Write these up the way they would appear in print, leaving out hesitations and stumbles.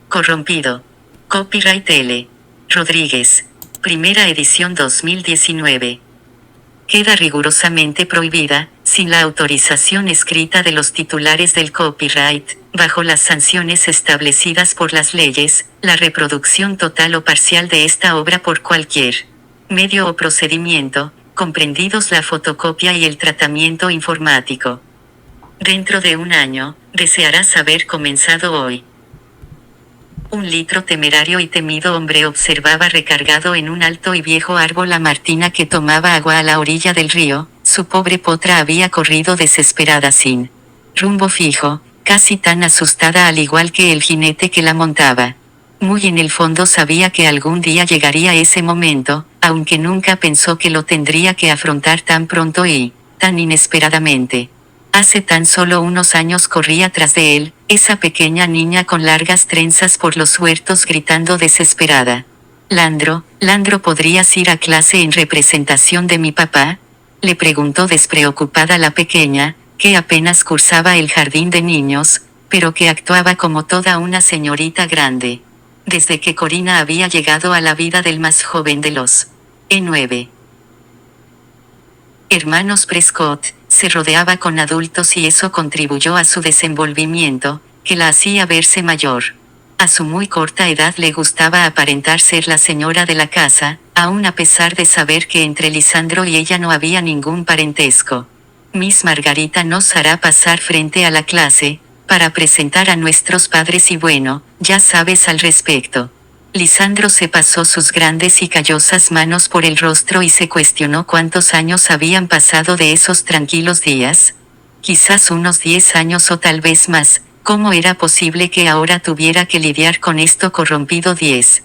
Corrompido. Copyright L. Rodríguez. Primera edición 2019. Queda rigurosamente prohibida, sin la autorización escrita de los titulares del copyright, bajo las sanciones establecidas por las leyes, la reproducción total o parcial de esta obra por cualquier medio o procedimiento, comprendidos la fotocopia y el tratamiento informático. Dentro de un año, desearás haber comenzado hoy. Un litro temerario y temido hombre observaba recargado en un alto y viejo árbol a Martina que tomaba agua a la orilla del río. Su pobre potra había corrido desesperada sin rumbo fijo, casi tan asustada al igual que el jinete que la montaba. Muy en el fondo sabía que algún día llegaría ese momento, aunque nunca pensó que lo tendría que afrontar tan pronto y tan inesperadamente. Hace tan solo unos años corría tras de él, esa pequeña niña con largas trenzas por los huertos gritando desesperada. Landro, ¿podrías ir a clase en representación de mi papá? Le preguntó despreocupada la pequeña, que apenas cursaba el jardín de niños, pero que actuaba como toda una señorita grande. Desde que Corina había llegado a la vida del más joven de los E9 hermanos Prescott, se rodeaba con adultos y eso contribuyó a su desenvolvimiento, que la hacía verse mayor. A su muy corta edad le gustaba aparentar ser la señora de la casa, aun a pesar de saber que entre Lisandro y ella no había ningún parentesco. Miss Margarita nos hará pasar frente a la clase, para presentar a nuestros padres y bueno, ya sabes al respecto. Lisandro se pasó sus grandes y callosas manos por el rostro y se cuestionó cuántos años habían pasado de esos tranquilos días. Quizás unos 10 años o tal vez más. ¿Cómo era posible que ahora tuviera que lidiar con esto corrompido 10?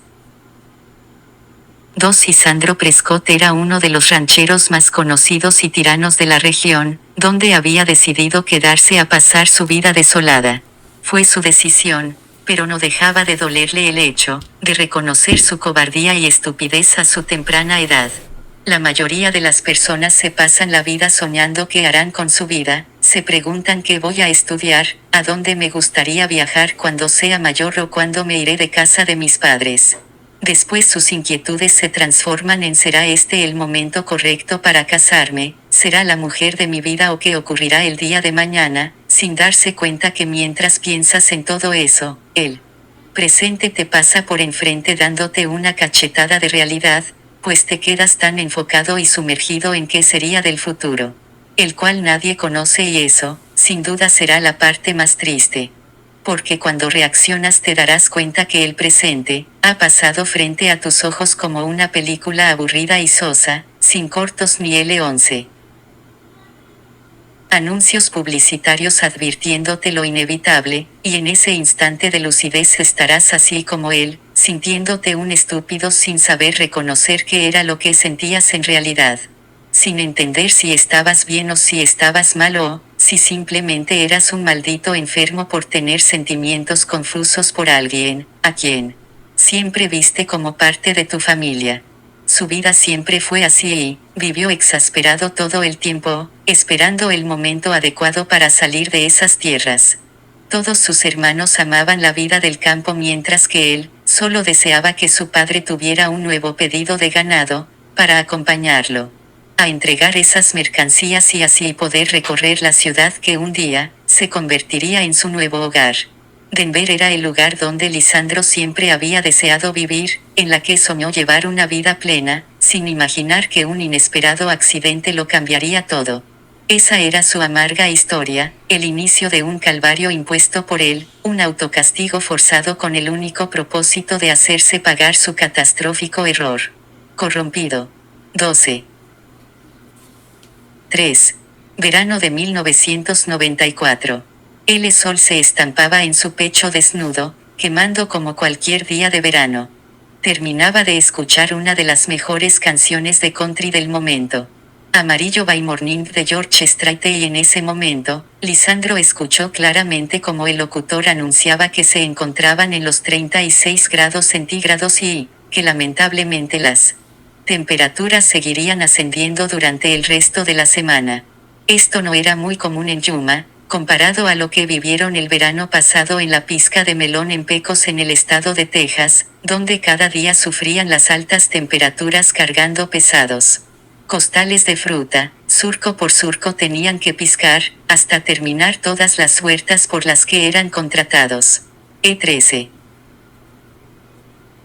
2. Lisandro Prescott era uno de los rancheros más conocidos y tiranos de la región, donde había decidido quedarse a pasar su vida desolada. Fue su decisión, pero no dejaba de dolerle el hecho de reconocer su cobardía y estupidez a su temprana edad. La mayoría de las personas se pasan la vida soñando qué harán con su vida, se preguntan qué voy a estudiar, a dónde me gustaría viajar cuando sea mayor o cuándo me iré de casa de mis padres. Después sus inquietudes se transforman en ¿será este el momento correcto para casarme? ¿Será la mujer de mi vida o qué ocurrirá el día de mañana? Sin darse cuenta que mientras piensas en todo eso, el presente te pasa por enfrente dándote una cachetada de realidad, pues te quedas tan enfocado y sumergido en qué sería del futuro, el cual nadie conoce y eso, sin duda será la parte más triste. Porque cuando reaccionas te darás cuenta que el presente ha pasado frente a tus ojos como una película aburrida y sosa, sin cortos ni L11. Anuncios publicitarios advirtiéndote lo inevitable, y en ese instante de lucidez estarás así como él, sintiéndote un estúpido sin saber reconocer qué era lo que sentías en realidad. Sin entender si estabas bien o si estabas mal o, si simplemente eras un maldito enfermo por tener sentimientos confusos por alguien, a quien siempre viste como parte de tu familia. Su vida siempre fue así y vivió exasperado todo el tiempo, esperando el momento adecuado para salir de esas tierras. Todos sus hermanos amaban la vida del campo mientras que él, solo deseaba que su padre tuviera un nuevo pedido de ganado, para acompañarlo a entregar esas mercancías y así poder recorrer la ciudad que un día, se convertiría en su nuevo hogar. Denver era el lugar donde Lisandro siempre había deseado vivir, en la que soñó llevar una vida plena, sin imaginar que un inesperado accidente lo cambiaría todo. Esa era su amarga historia, el inicio de un calvario impuesto por él, un autocastigo forzado con el único propósito de hacerse pagar su catastrófico error. Corrompido. 12. 3. Verano de 1994. El sol se estampaba en su pecho desnudo, quemando como cualquier día de verano. Terminaba de escuchar una de las mejores canciones de country del momento. Amarillo by Morning de George Strait y en ese momento, Lisandro escuchó claramente como el locutor anunciaba que se encontraban en los 36 grados centígrados y, que lamentablemente las temperaturas seguirían ascendiendo durante el resto de la semana. Esto no era muy común en Yuma, Comparado a lo que vivieron el verano pasado en la pizca de melón en Pecos en el estado de Texas, donde cada día sufrían las altas temperaturas cargando pesados costales de fruta, surco por surco tenían que piscar, hasta terminar todas las huertas por las que eran contratados. E13.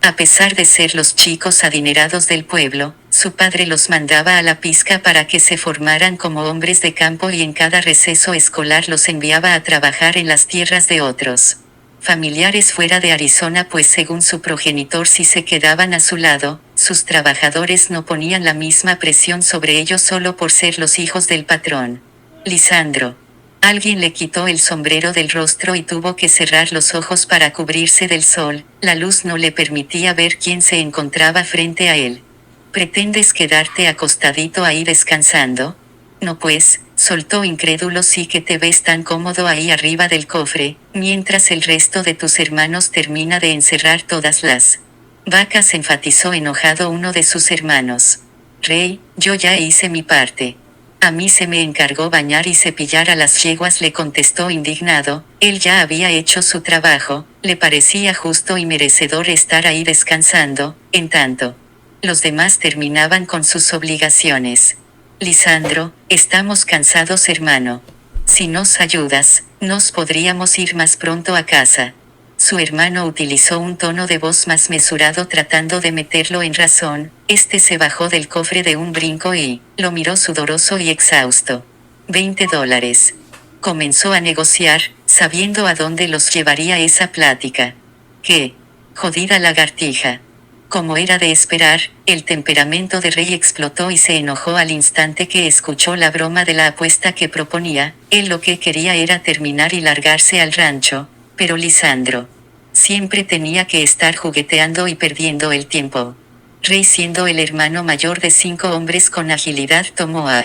A pesar de ser los chicos adinerados del pueblo, su padre los mandaba a la pizca para que se formaran como hombres de campo y en cada receso escolar los enviaba a trabajar en las tierras de otros familiares fuera de Arizona, pues según su progenitor si se quedaban a su lado, sus trabajadores no ponían la misma presión sobre ellos solo por ser los hijos del patrón. Lisandro. Alguien le quitó el sombrero del rostro y tuvo que cerrar los ojos para cubrirse del sol, la luz no le permitía ver quién se encontraba frente a él. ¿Pretendes quedarte acostadito ahí descansando? No pues, soltó incrédulo, sí que te ves tan cómodo ahí arriba del cofre, mientras el resto de tus hermanos termina de encerrar todas las vacas, enfatizó enojado uno de sus hermanos. Rey, yo ya hice mi parte. A mí se me encargó bañar y cepillar a las yeguas, le contestó indignado. Él ya había hecho su trabajo, le parecía justo y merecedor estar ahí descansando, en tanto los demás terminaban con sus obligaciones. Lisandro, estamos cansados, hermano. Si nos ayudas, nos podríamos ir más pronto a casa. Su hermano utilizó un tono de voz más mesurado tratando de meterlo en razón. Este se bajó del cofre de un brinco y lo miró sudoroso y exhausto. $20. Comenzó a negociar, sabiendo a dónde los llevaría esa plática. ¡Qué jodida lagartija! Como era de esperar, el temperamento de Rey explotó y se enojó al instante que escuchó la broma de la apuesta que proponía. Él lo que quería era terminar y largarse al rancho, pero Lisandro siempre tenía que estar jugueteando y perdiendo el tiempo. Rey, siendo el hermano mayor de 5 hombres con agilidad, tomó a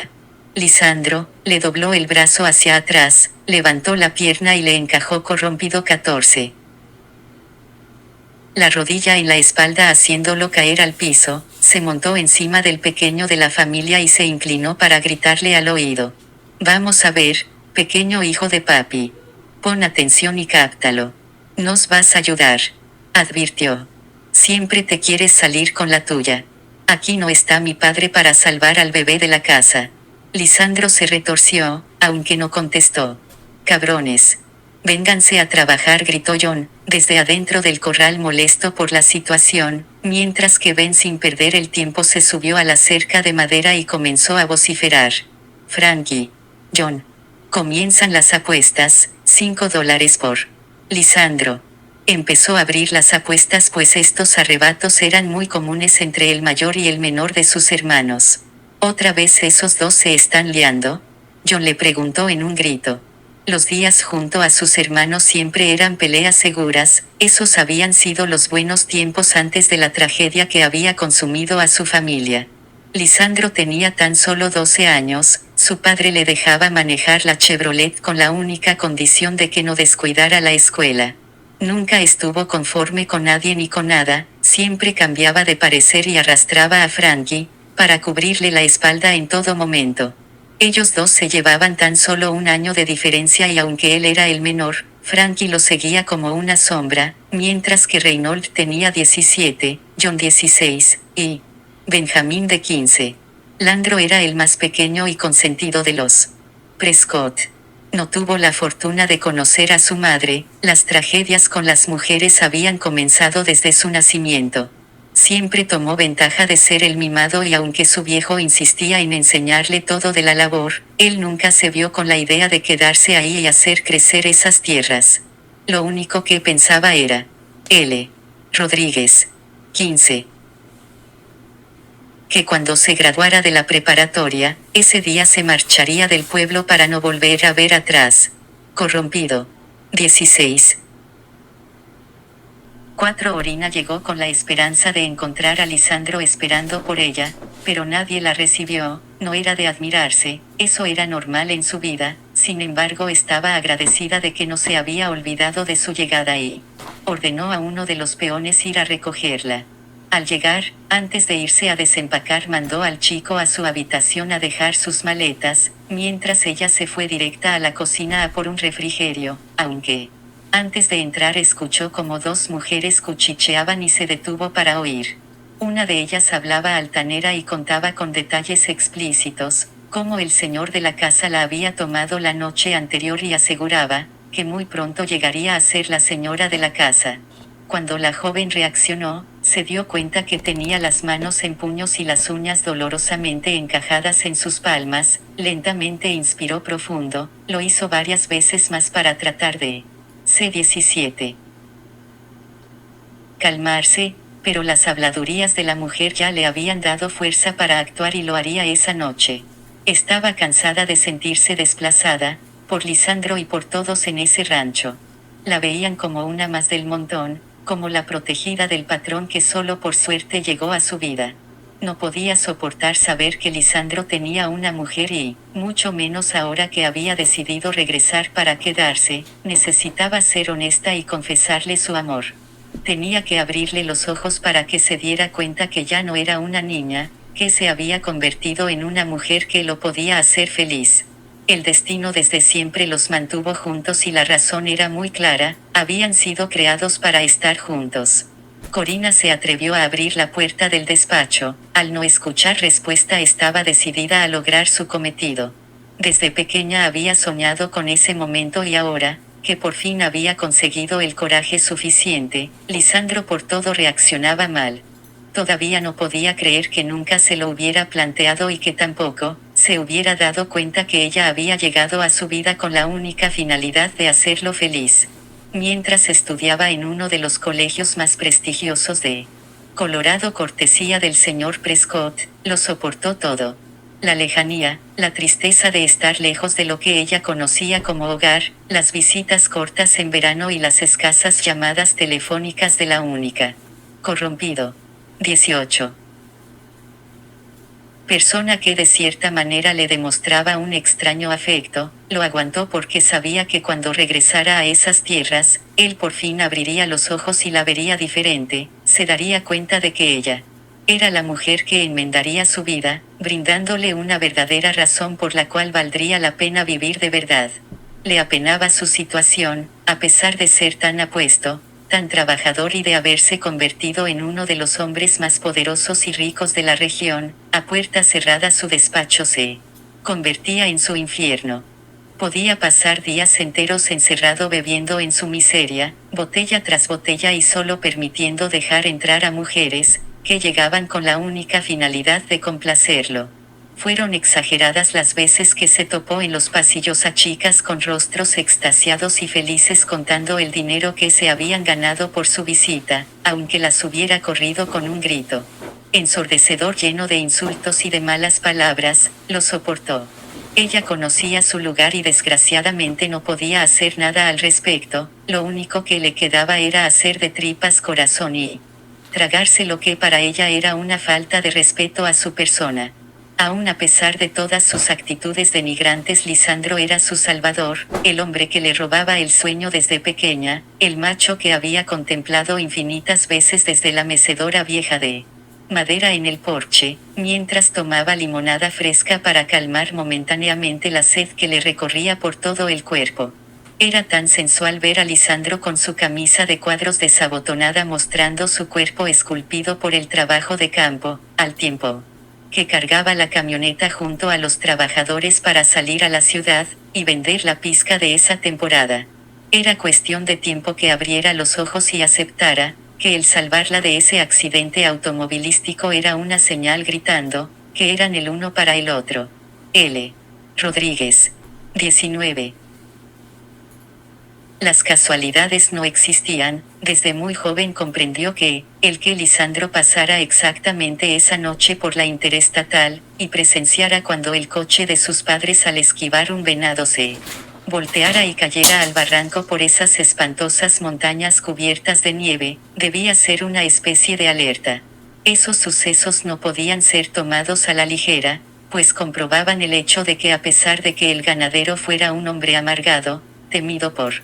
Lisandro, le dobló el brazo hacia atrás, levantó la pierna y le encajó corrompido 14. La rodilla en la espalda haciéndolo caer al piso, se montó encima del pequeño de la familia y se inclinó para gritarle al oído. Vamos a ver, pequeño hijo de papi. Pon atención y cáptalo. Nos vas a ayudar. Advirtió. Siempre te quieres salir con la tuya. Aquí no está mi padre para salvar al bebé de la casa. Lisandro se retorció, aunque no contestó. Cabrones. Vénganse a trabajar, gritó John, desde adentro del corral molesto por la situación, mientras que Ben sin perder el tiempo se subió a la cerca de madera y comenzó a vociferar. Frankie. John. Comienzan las apuestas, $5 por Lisandro. Empezó a abrir las apuestas, pues estos arrebatos eran muy comunes entre el mayor y el menor de sus hermanos. ¿Otra vez esos dos se están liando? John le preguntó en un grito. Los días junto a sus hermanos siempre eran peleas seguras, esos habían sido los buenos tiempos antes de la tragedia que había consumido a su familia. Lisandro tenía tan solo 12 años, su padre le dejaba manejar la Chevrolet con la única condición de que no descuidara la escuela. Nunca estuvo conforme con nadie ni con nada, siempre cambiaba de parecer y arrastraba a Frankie, para cubrirle la espalda en todo momento. Ellos dos se llevaban tan solo un año de diferencia y aunque él era el menor, Frankie lo seguía como una sombra, mientras que Reynolds tenía 17, John 16, y Benjamin de 15. Landro era el más pequeño y consentido de los Prescott. No tuvo la fortuna de conocer a su madre, las tragedias con las mujeres habían comenzado desde su nacimiento. Siempre tomó ventaja de ser el mimado y aunque su viejo insistía en enseñarle todo de la labor, él nunca se vio con la idea de quedarse ahí y hacer crecer esas tierras. Lo único que pensaba era, L. Rodríguez, 15. Que cuando se graduara de la preparatoria, ese día se marcharía del pueblo para no volver a ver atrás. Corrompido. 16. 4. Orina llegó con la esperanza de encontrar a Lisandro esperando por ella, pero nadie la recibió. No era de admirarse, eso era normal en su vida, sin embargo estaba agradecida de que no se había olvidado de su llegada y ordenó a uno de los peones ir a recogerla. Al llegar, antes de irse a desempacar, mandó al chico a su habitación a dejar sus maletas, mientras ella se fue directa a la cocina a por un refrigerio, aunque antes de entrar escuchó como dos mujeres cuchicheaban y se detuvo para oír. Una de ellas hablaba altanera y contaba con detalles explícitos, cómo el señor de la casa la había tomado la noche anterior y aseguraba, que muy pronto llegaría a ser la señora de la casa. Cuando la joven reaccionó, se dio cuenta que tenía las manos en puños y las uñas dolorosamente encajadas en sus palmas. Lentamente inspiró profundo, lo hizo varias veces más para tratar de C17. calmarse, pero las habladurías de la mujer ya le habían dado fuerza para actuar y lo haría esa noche. Estaba cansada de sentirse desplazada, por Lisandro y por todos en ese rancho. La veían como una más del montón, como la protegida del patrón que solo por suerte llegó a su vida. No podía soportar saber que Lisandro tenía una mujer y, mucho menos ahora que había decidido regresar para quedarse, necesitaba ser honesta y confesarle su amor. Tenía que abrirle los ojos para que se diera cuenta que ya no era una niña, que se había convertido en una mujer que lo podía hacer feliz. El destino desde siempre los mantuvo juntos y la razón era muy clara, habían sido creados para estar juntos. Corina se atrevió a abrir la puerta del despacho. Al no escuchar respuesta estaba decidida a lograr su cometido. Desde pequeña había soñado con ese momento y ahora, que por fin había conseguido el coraje suficiente, Lisandro por todo reaccionaba mal. Todavía no podía creer que nunca se lo hubiera planteado y que tampoco se hubiera dado cuenta que ella había llegado a su vida con la única finalidad de hacerlo feliz. Mientras estudiaba en uno de los colegios más prestigiosos de Colorado, cortesía del señor Prescott, lo soportó todo. La lejanía, la tristeza de estar lejos de lo que ella conocía como hogar, las visitas cortas en verano y las escasas llamadas telefónicas de la única corrompido 18 persona que de cierta manera le demostraba un extraño afecto, lo aguantó porque sabía que cuando regresara a esas tierras, él por fin abriría los ojos y la vería diferente, se daría cuenta de que ella era la mujer que enmendaría su vida, brindándole una verdadera razón por la cual valdría la pena vivir de verdad. Le apenaba su situación, a pesar de ser tan apuesto, tan trabajador y de haberse convertido en uno de los hombres más poderosos y ricos de la región. A puerta cerrada su despacho se convertía en su infierno. Podía pasar días enteros encerrado bebiendo en su miseria, botella tras botella y solo permitiendo dejar entrar a mujeres, que llegaban con la única finalidad de complacerlo. Fueron exageradas las veces que se topó en los pasillos a chicas con rostros extasiados y felices contando el dinero que se habían ganado por su visita, aunque las hubiera corrido con un grito ensordecedor lleno de insultos y de malas palabras, lo soportó. Ella conocía su lugar y desgraciadamente no podía hacer nada al respecto, lo único que le quedaba era hacer de tripas corazón y tragarse lo que para ella era una falta de respeto a su persona. Aún a pesar de todas sus actitudes denigrantes, Lisandro era su salvador, el hombre que le robaba el sueño desde pequeña, el macho que había contemplado infinitas veces desde la mecedora vieja de madera en el porche, mientras tomaba limonada fresca para calmar momentáneamente la sed que le recorría por todo el cuerpo. Era tan sensual ver a Lisandro con su camisa de cuadros desabotonada mostrando su cuerpo esculpido por el trabajo de campo, al tiempo que cargaba la camioneta junto a los trabajadores para salir a la ciudad y vender la pizca de esa temporada. Era cuestión de tiempo que abriera los ojos y aceptara que el salvarla de ese accidente automovilístico era una señal gritando que eran el uno para el otro. L. Rodríguez. 19. Las casualidades no existían. Desde muy joven comprendió que el que Lisandro pasara exactamente esa noche por la interestatal y presenciara cuando el coche de sus padres al esquivar un venado se volteara y cayera al barranco por esas espantosas montañas cubiertas de nieve, debía ser una especie de alerta. Esos sucesos no podían ser tomados a la ligera, pues comprobaban el hecho de que a pesar de que el ganadero fuera un hombre amargado, temido por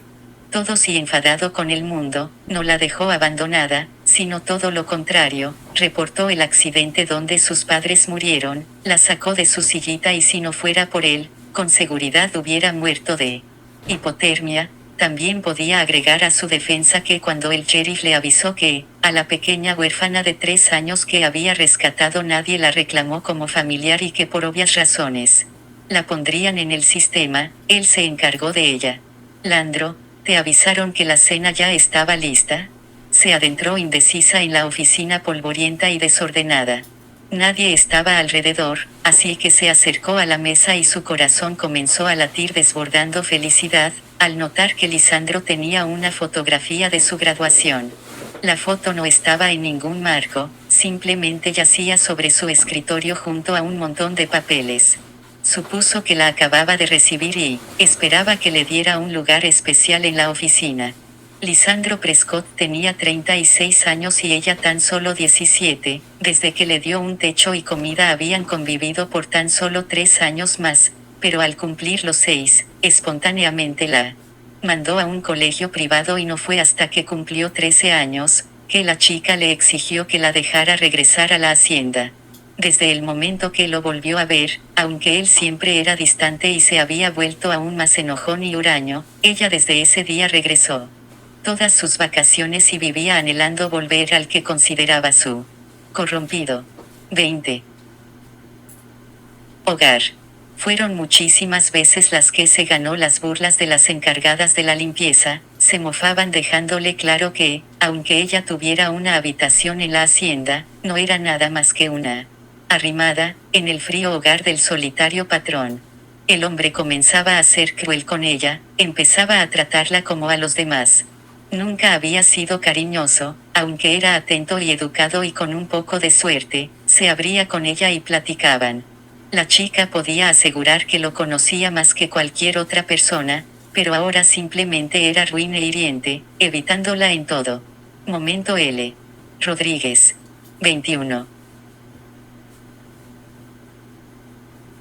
todos y enfadado con el mundo, no la dejó abandonada, sino todo lo contrario, reportó el accidente donde sus padres murieron, la sacó de su sillita y si no fuera por él, con seguridad hubiera muerto de hipotermia. También podía agregar a su defensa que cuando el sheriff le avisó que, a la pequeña huérfana de 3 años que había rescatado nadie la reclamó como familiar y que por obvias razones la pondrían en el sistema, él se encargó de ella. Landro, ¿te avisaron que la cena ya estaba lista? Se adentró indecisa en la oficina polvorienta y desordenada. Nadie estaba alrededor, así que se acercó a la mesa y su corazón comenzó a latir desbordando felicidad, al notar que Lisandro tenía una fotografía de su graduación. La foto no estaba en ningún marco, simplemente yacía sobre su escritorio junto a un montón de papeles. Supuso que la acababa de recibir y esperaba que le diera un lugar especial en la oficina. Lisandro Prescott tenía 36 años y ella tan solo 17, desde que le dio un techo y comida habían convivido por tan solo 3 años más, pero al cumplir los 6, espontáneamente la mandó a un colegio privado y no fue hasta que cumplió 13 años, que la chica le exigió que la dejara regresar a la hacienda. Desde el momento que lo volvió a ver, aunque él siempre era distante y se había vuelto aún más enojón y huraño, ella desde ese día regresó todas sus vacaciones y vivía anhelando volver al que consideraba su corrompido 20 hogar. Fueron muchísimas veces las que se ganó las burlas de las encargadas de la limpieza, se mofaban dejándole claro que, aunque ella tuviera una habitación en la hacienda, no era nada más que una arrimada, en el frío hogar del solitario patrón. El hombre comenzaba a ser cruel con ella, empezaba a tratarla como a los demás. Nunca había sido cariñoso, aunque era atento y educado y con un poco de suerte, se abría con ella y platicaban. La chica podía asegurar que lo conocía más que cualquier otra persona, pero ahora simplemente era ruin e hiriente, evitándola en todo momento. L. Rodríguez. 21.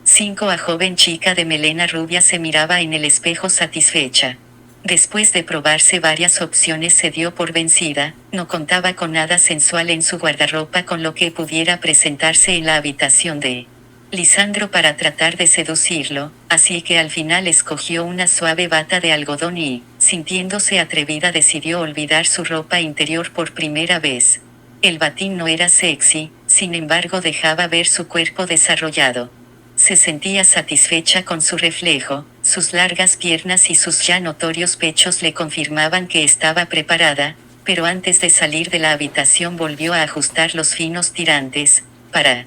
5. A joven chica de melena rubia se miraba en el espejo satisfecha. Después de probarse varias opciones se dio por vencida, no contaba con nada sensual en su guardarropa con lo que pudiera presentarse en la habitación de Lisandro para tratar de seducirlo, así que al final escogió una suave bata de algodón y, sintiéndose atrevida, decidió olvidar su ropa interior por primera vez. El batín no era sexy, sin embargo dejaba ver su cuerpo desarrollado. Se sentía satisfecha con su reflejo, sus largas piernas y sus ya notorios pechos le confirmaban que estaba preparada, pero antes de salir de la habitación volvió a ajustar los finos tirantes, para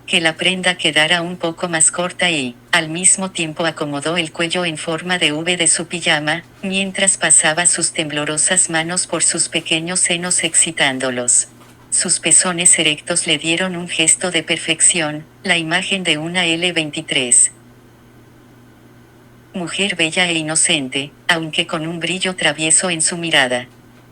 que la prenda quedara un poco más corta y, al mismo tiempo acomodó el cuello en forma de V de su pijama, mientras pasaba sus temblorosas manos por sus pequeños senos excitándolos. Sus pezones erectos le dieron un gesto de perfección, la imagen de una L23. Mujer bella e inocente, aunque con un brillo travieso en su mirada.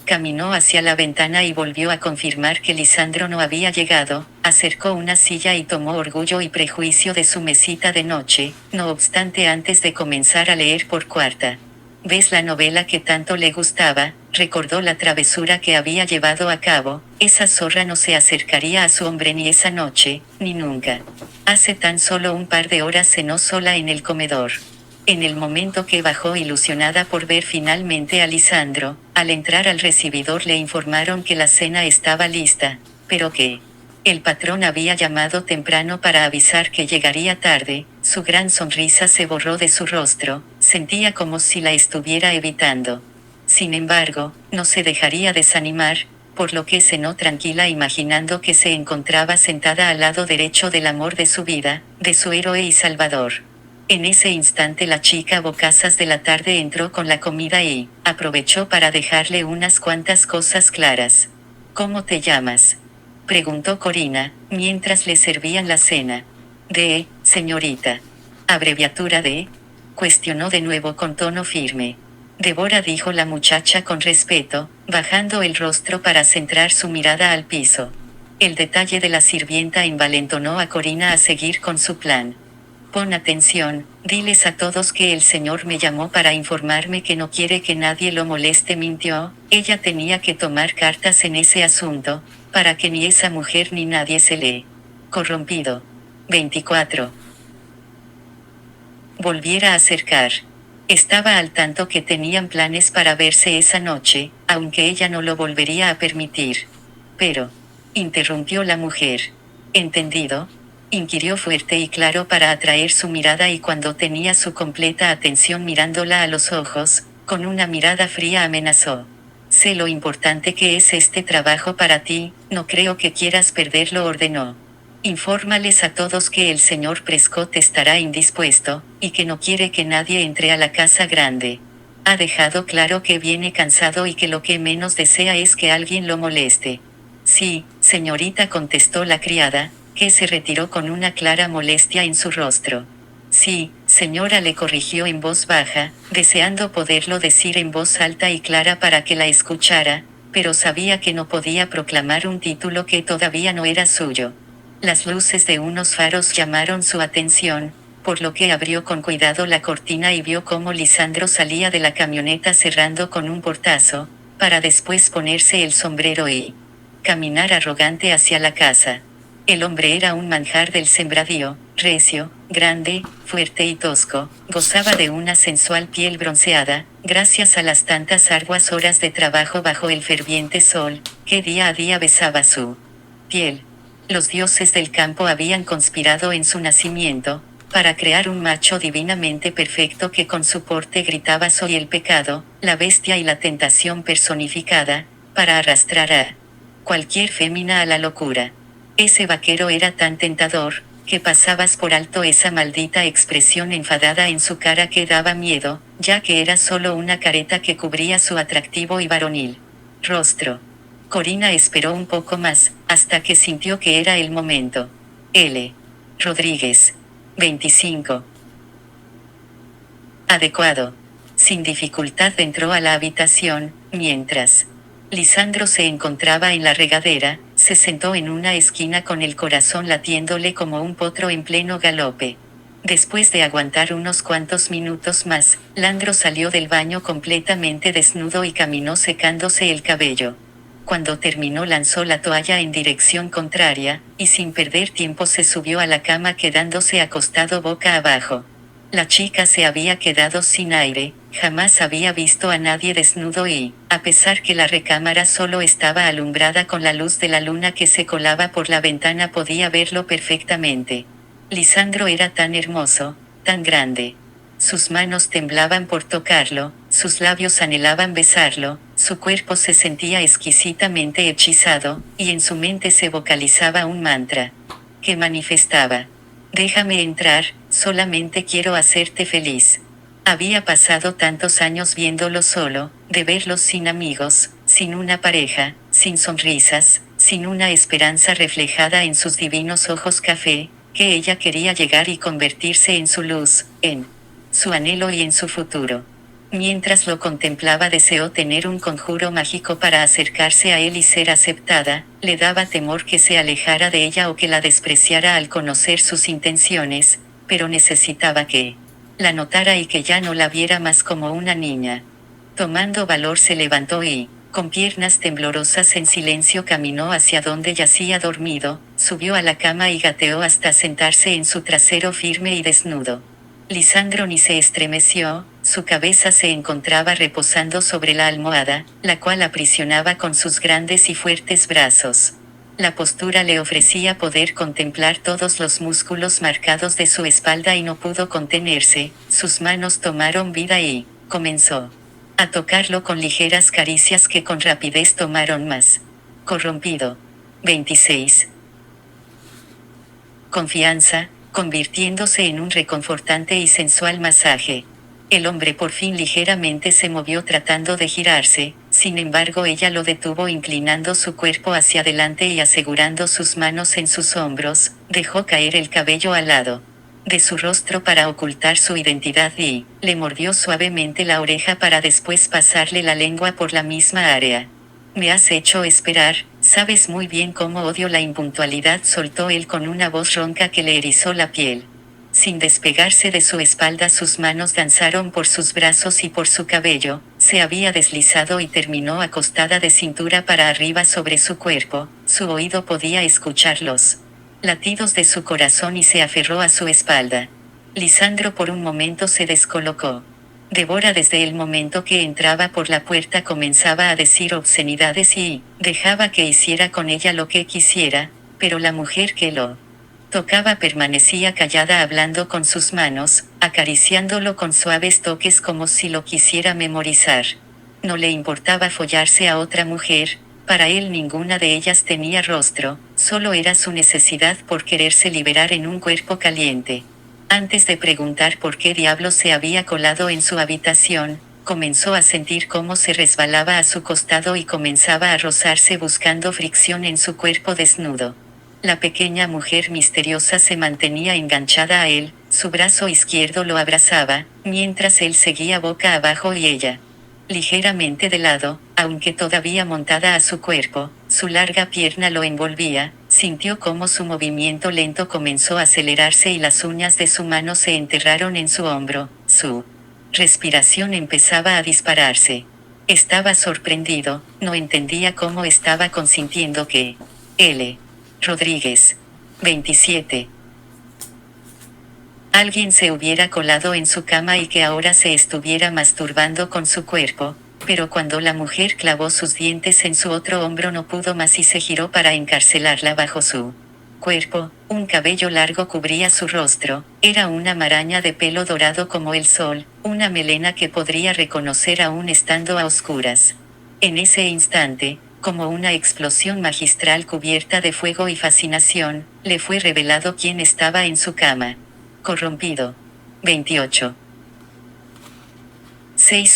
Caminó hacia la ventana y volvió a confirmar que Lisandro no había llegado, acercó una silla y tomó Orgullo y Prejuicio de su mesita de noche, no obstante antes de comenzar a leer por cuarta vez la novela que tanto le gustaba, recordó la travesura que había llevado a cabo. Esa zorra no se acercaría a su hombre ni esa noche, ni nunca. Hace tan solo un par de horas cenó sola en el comedor. En el momento que bajó ilusionada por ver finalmente a Lisandro, al entrar al recibidor le informaron que la cena estaba lista, pero que el patrón había llamado temprano para avisar que llegaría tarde. Su gran sonrisa se borró de su rostro, sentía como si la estuviera evitando. Sin embargo, no se dejaría desanimar, por lo que cenó tranquila imaginando que se encontraba sentada al lado derecho del amor de su vida, de su héroe y salvador. En ese instante la chica bocazas de la tarde entró con la comida y aprovechó para dejarle unas cuantas cosas claras. ¿Cómo te llamas?, preguntó Corina, mientras le servían la cena. De, señorita. ¿Abreviatura de? Cuestionó de nuevo con tono firme. Débora, dijo la muchacha con respeto, bajando el rostro para centrar su mirada al piso. El detalle de la sirvienta envalentonó a Corina a seguir con su plan. Pon atención, diles a todos que el Señor me llamó para informarme que no quiere que nadie lo moleste. Mintió, ella tenía que tomar cartas en ese asunto, para que ni esa mujer ni nadie se le corrompido. 24. Volviera a acercar. Estaba al tanto que tenían planes para verse esa noche, aunque ella no lo volvería a permitir. Pero, interrumpió la mujer. ¿Entendido? Inquirió fuerte y claro para atraer su mirada, y cuando tenía su completa atención mirándola a los ojos, con una mirada fría amenazó. Sé lo importante que es este trabajo para ti, no creo que quieras perderlo, ordenó. Infórmales a todos que el señor Prescott estará indispuesto, y que no quiere que nadie entre a la casa grande. Ha dejado claro que viene cansado y que lo que menos desea es que alguien lo moleste. Sí, señorita, contestó la criada, que se retiró con una clara molestia en su rostro. Sí, señora, le corrigió en voz baja, deseando poderlo decir en voz alta y clara para que la escuchara, pero sabía que no podía proclamar un título que todavía no era suyo. Las luces de unos faros llamaron su atención, por lo que abrió con cuidado la cortina y vio cómo Lisandro salía de la camioneta cerrando con un portazo, para después ponerse el sombrero y caminar arrogante hacia la casa. El hombre era un manjar del sembradío, recio, grande, fuerte y tosco, gozaba de una sensual piel bronceada, gracias a las tantas arduas horas de trabajo bajo el ferviente sol, que día a día besaba su piel. Los dioses del campo habían conspirado en su nacimiento, para crear un macho divinamente perfecto que con su porte gritaba: soy el pecado, la bestia y la tentación personificada, para arrastrar a cualquier fémina a la locura. Ese vaquero era tan tentador, que pasabas por alto esa maldita expresión enfadada en su cara que daba miedo, ya que era solo una careta que cubría su atractivo y varonil rostro. Corina esperó un poco más, hasta que sintió que era el momento. L. Rodríguez. 25. Adecuado. Sin dificultad entró a la habitación, mientras Lisandro se encontraba en la regadera, se sentó en una esquina con el corazón latiéndole como un potro en pleno galope. Después de aguantar unos cuantos minutos más, Landro salió del baño completamente desnudo y caminó secándose el cabello. Cuando terminó lanzó la toalla en dirección contraria, y sin perder tiempo se subió a la cama quedándose acostado boca abajo. La chica se había quedado sin aire, jamás había visto a nadie desnudo y, a pesar que la recámara solo estaba alumbrada con la luz de la luna que se colaba por la ventana, podía verlo perfectamente. Lisandro era tan hermoso, tan grande. Sus manos temblaban por tocarlo, sus labios anhelaban besarlo, su cuerpo se sentía exquisitamente hechizado, y en su mente se vocalizaba un mantra que manifestaba: déjame entrar, solamente quiero hacerte feliz. Había pasado tantos años viéndolo solo, de verlo sin amigos, sin una pareja, sin sonrisas, sin una esperanza reflejada en sus divinos ojos café, que ella quería llegar y convertirse en su luz, en su anhelo y en su futuro. Mientras lo contemplaba deseó tener un conjuro mágico para acercarse a él y ser aceptada, le daba temor que se alejara de ella o que la despreciara al conocer sus intenciones, pero necesitaba que la notara y que ya no la viera más como una niña. Tomando valor se levantó y, con piernas temblorosas en silencio caminó hacia donde yacía dormido, subió a la cama y gateó hasta sentarse en su trasero firme y desnudo. Lisandro ni se estremeció, su cabeza se encontraba reposando sobre la almohada, la cual aprisionaba con sus grandes y fuertes brazos. La postura le ofrecía poder contemplar todos los músculos marcados de su espalda y no pudo contenerse, sus manos tomaron vida y comenzó a tocarlo con ligeras caricias que con rapidez tomaron más. Corrompido. 26. Confianza, convirtiéndose en un reconfortante y sensual masaje. El hombre por fin ligeramente se movió tratando de girarse, sin embargo ella lo detuvo inclinando su cuerpo hacia adelante y asegurando sus manos en sus hombros, dejó caer el cabello al lado de su rostro para ocultar su identidad y le mordió suavemente la oreja para después pasarle la lengua por la misma área. Me has hecho esperar, sabes muy bien cómo odio la impuntualidad, soltó él con una voz ronca que le erizó la piel. Sin despegarse de su espalda, sus manos danzaron por sus brazos y por su cabello, se había deslizado y terminó acostada de cintura para arriba sobre su cuerpo, su oído podía escuchar los latidos de su corazón y se aferró a su espalda. Lisandro por un momento se descolocó. Débora desde el momento que entraba por la puerta comenzaba a decir obscenidades y dejaba que hiciera con ella lo que quisiera, pero la mujer que lo tocaba permanecía callada hablando con sus manos, acariciándolo con suaves toques como si lo quisiera memorizar. No le importaba follarse a otra mujer, para él ninguna de ellas tenía rostro, solo era su necesidad por quererse liberar en un cuerpo caliente. Antes de preguntar por qué diablos se había colado en su habitación, comenzó a sentir cómo se resbalaba a su costado y comenzaba a rozarse buscando fricción en su cuerpo desnudo. La pequeña mujer misteriosa se mantenía enganchada a él, su brazo izquierdo lo abrazaba, mientras él seguía boca abajo y ella ligeramente de lado, aunque todavía montada a su cuerpo, su larga pierna lo envolvía, sintió cómo su movimiento lento comenzó a acelerarse y las uñas de su mano se enterraron en su hombro, su respiración empezaba a dispararse. Estaba sorprendido, no entendía cómo estaba consintiendo que L. Rodríguez, 27. Alguien se hubiera colado en su cama y que ahora se estuviera masturbando con su cuerpo, pero cuando la mujer clavó sus dientes en su otro hombro no pudo más y se giró para encarcelarla bajo su cuerpo. Un cabello largo cubría su rostro, era una maraña de pelo dorado como el sol, una melena que podría reconocer aún estando a oscuras. En ese instante, como una explosión magistral cubierta de fuego y fascinación, le fue revelado quién estaba en su cama. Corrompido. 28.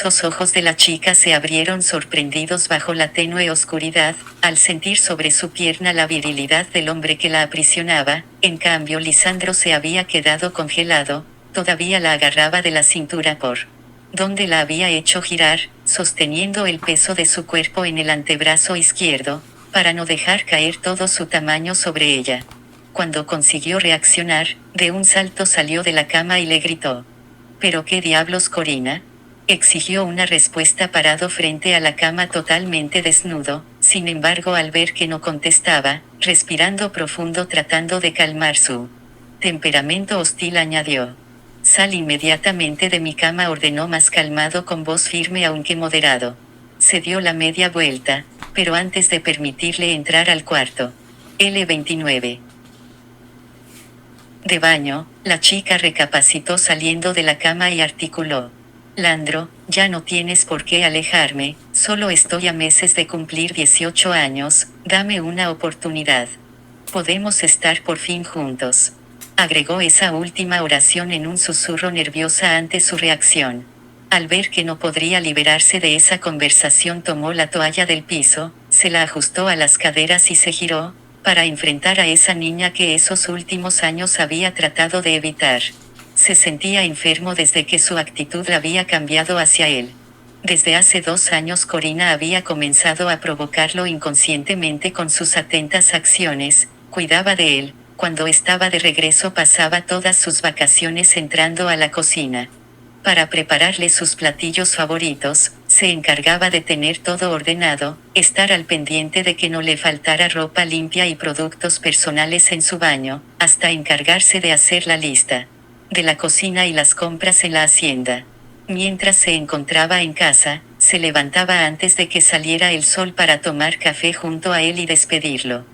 Los ojos de la chica se abrieron sorprendidos bajo la tenue oscuridad, al sentir sobre su pierna la virilidad del hombre que la aprisionaba. En cambio Lisandro se había quedado congelado, todavía la agarraba de la cintura por donde la había hecho girar, sosteniendo el peso de su cuerpo en el antebrazo izquierdo, para no dejar caer todo su tamaño sobre ella. Cuando consiguió reaccionar, de un salto salió de la cama y le gritó: ¿Pero qué diablos, Corina? Exigió una respuesta parado frente a la cama totalmente desnudo. Sin embargo, al ver que no contestaba, respirando profundo tratando de calmar su temperamento hostil, añadió: Sal inmediatamente de mi cama, ordenó más calmado con voz firme aunque moderado. Se dio la media vuelta, pero antes de permitirle entrar al cuarto. L29. De baño, la chica recapacitó saliendo de la cama y articuló: Landro, ya no tienes por qué alejarme, solo estoy a meses de cumplir 18 años, dame una oportunidad. Podemos estar por fin juntos. Agregó esa última oración en un susurro nerviosa ante su reacción. Al ver que no podría liberarse de esa conversación, tomó la toalla del piso, se la ajustó a las caderas y se giró, para enfrentar a esa niña que esos últimos años había tratado de evitar. Se sentía enfermo desde que su actitud había cambiado hacia él. Desde hace 2 años Corina había comenzado a provocarlo inconscientemente con sus atentas acciones, cuidaba de él, cuando estaba de regreso pasaba todas sus vacaciones entrando a la cocina. Para prepararle sus platillos favoritos, se encargaba de tener todo ordenado, estar al pendiente de que no le faltara ropa limpia y productos personales en su baño, hasta encargarse de hacer la lista de la cocina y las compras en la hacienda. Mientras se encontraba en casa, se levantaba antes de que saliera el sol para tomar café junto a él y despedirlo.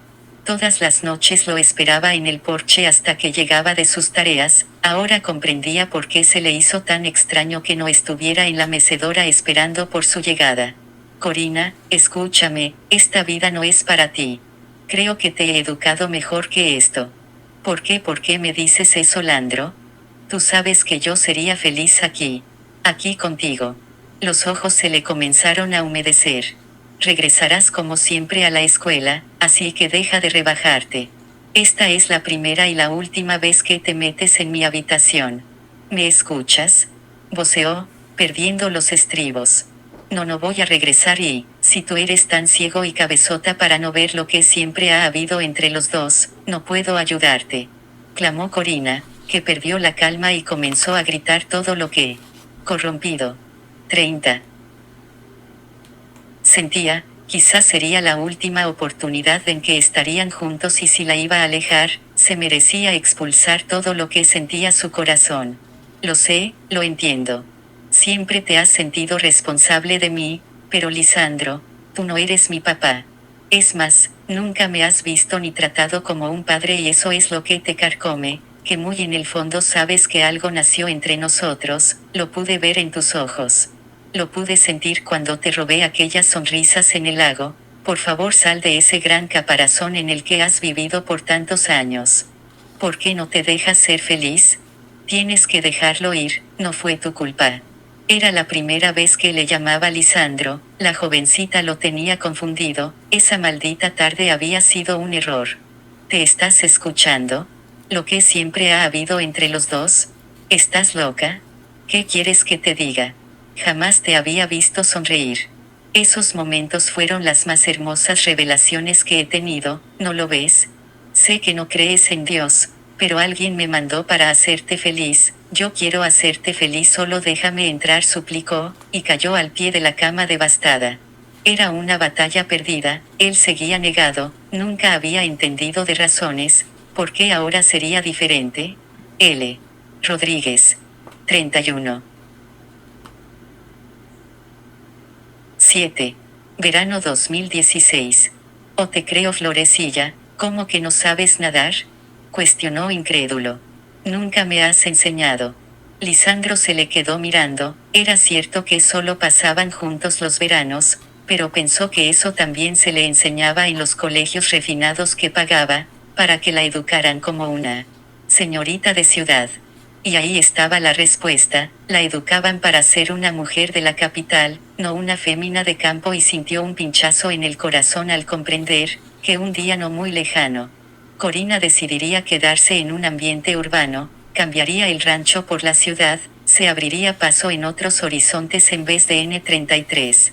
Todas las noches lo esperaba en el porche hasta que llegaba de sus tareas. Ahora comprendía por qué se le hizo tan extraño que no estuviera en la mecedora esperando por su llegada. Corina, escúchame, esta vida no es para ti. Creo que te he educado mejor que esto. ¿Por qué me dices eso, Landro? Tú sabes que yo sería feliz aquí contigo. Los ojos se le comenzaron a humedecer. Regresarás como siempre a la escuela, así que deja de rebajarte. Esta es la primera y la última vez que te metes en mi habitación. ¿Me escuchas? Voceó, perdiendo los estribos. No voy a regresar y, si tú eres tan ciego y cabezota para no ver lo que siempre ha habido entre los dos, no puedo ayudarte. Clamó Corina, que perdió la calma y comenzó a gritar todo lo que... corrompido. 30. Sentía, quizás sería la última oportunidad en que estarían juntos y si la iba a alejar, se merecía expulsar todo lo que sentía su corazón. Lo sé, lo entiendo. Siempre te has sentido responsable de mí, pero Lisandro, tú no eres mi papá. Es más, nunca me has visto ni tratado como un padre y eso es lo que te carcome, que muy en el fondo sabes que algo nació entre nosotros, lo pude ver en tus ojos. Lo pude sentir cuando te robé aquellas sonrisas en el lago. Por favor, sal de ese gran caparazón en el que has vivido por tantos años. ¿Por qué no te dejas ser feliz? Tienes que dejarlo ir, no fue tu culpa. Era la primera vez que le llamaba Lisandro, la jovencita lo tenía confundido, esa maldita tarde había sido un error. ¿Te estás escuchando? ¿Lo que siempre ha habido entre los dos? ¿Estás loca? ¿Qué quieres que te diga? Jamás te había visto sonreír. Esos momentos fueron las más hermosas revelaciones que he tenido, ¿no lo ves? Sé que no crees en Dios, pero alguien me mandó para hacerte feliz, yo quiero hacerte feliz, solo déjame entrar, suplicó, y cayó al pie de la cama devastada. Era una batalla perdida, él seguía negado, nunca había entendido de razones, ¿por qué ahora sería diferente? L. Rodríguez. 31. 7. Verano 2016. ¿O te creo, Florecilla, cómo que no sabes nadar? Cuestionó incrédulo. Nunca me has enseñado. Lisandro se le quedó mirando, era cierto que solo pasaban juntos los veranos, pero pensó que eso también se le enseñaba en los colegios refinados que pagaba, para que la educaran como una señorita de ciudad. Y ahí estaba la respuesta, la educaban para ser una mujer de la capital, no una fémina de campo, y sintió un pinchazo en el corazón al comprender, que un día no muy lejano, Corina decidiría quedarse en un ambiente urbano, cambiaría el rancho por la ciudad, se abriría paso en otros horizontes en vez de N33.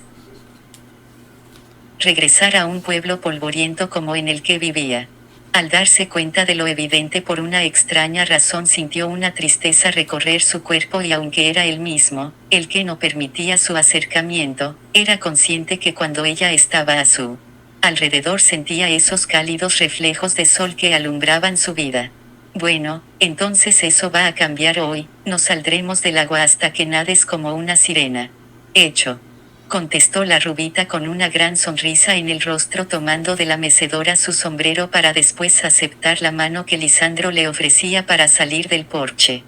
Regresar a un pueblo polvoriento como en el que vivía. Al darse cuenta de lo evidente, por una extraña razón sintió una tristeza recorrer su cuerpo y aunque era él mismo, el que no permitía su acercamiento, era consciente que cuando ella estaba a su alrededor sentía esos cálidos reflejos de sol que alumbraban su vida. Bueno, entonces eso va a cambiar hoy, no saldremos del agua hasta que nades como una sirena. Hecho, contestó la rubita con una gran sonrisa en el rostro, tomando de la mecedora su sombrero para después aceptar la mano que Lisandro le ofrecía para salir del porche.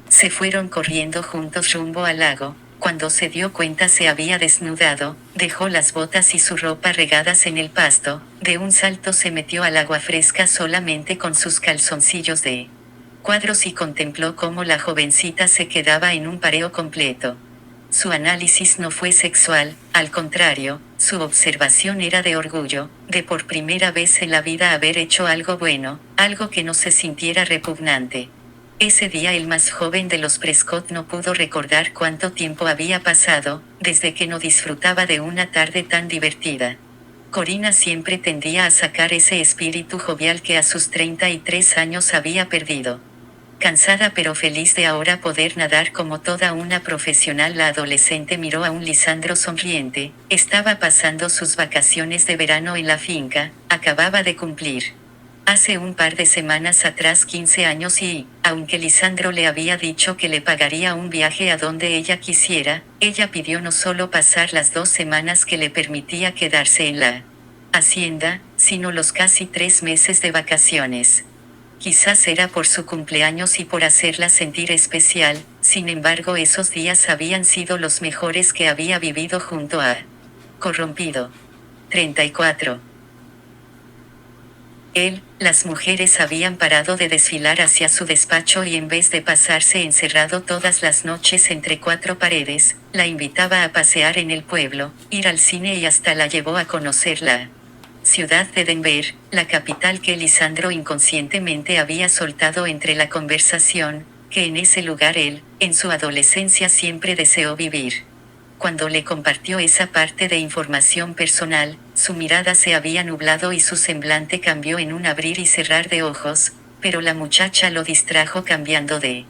Se fueron corriendo juntos rumbo al lago. Cuando se dio cuenta se había desnudado, dejó las botas y su ropa regadas en el pasto, de un salto se metió al agua fresca solamente con sus calzoncillos de cuadros y contempló cómo la jovencita se quedaba en un pareo completo. Su análisis no fue sexual, al contrario, su observación era de orgullo, de por primera vez en la vida haber hecho algo bueno, algo que no se sintiera repugnante. Ese día el más joven de los Prescott no pudo recordar cuánto tiempo había pasado, desde que no disfrutaba de una tarde tan divertida. Corina siempre tendía a sacar ese espíritu jovial que a sus 33 años había perdido. Cansada pero feliz de ahora poder nadar como toda una profesional, la adolescente miró a un Lisandro sonriente, estaba pasando sus vacaciones de verano en la finca, acababa de cumplir hace un par de semanas atrás 15 años y, aunque Lisandro le había dicho que le pagaría un viaje a donde ella quisiera, ella pidió no solo pasar las 2 semanas que le permitía quedarse en la hacienda, sino los casi 3 meses de vacaciones. Quizás era por su cumpleaños y por hacerla sentir especial, sin embargo esos días habían sido los mejores que había vivido junto a Corrompido. 34. Las mujeres habían parado de desfilar hacia su despacho y en vez de pasarse encerrado todas las noches entre 4 paredes, la invitaba a pasear en el pueblo, ir al cine y hasta la llevó a conocer la ciudad de Denver, la capital que Lisandro inconscientemente había soltado entre la conversación, que en ese lugar él, en su adolescencia siempre deseó vivir. Cuando le compartió esa parte de información personal, su mirada se había nublado y su semblante cambió en un abrir y cerrar de ojos, pero la muchacha lo distrajo cambiando de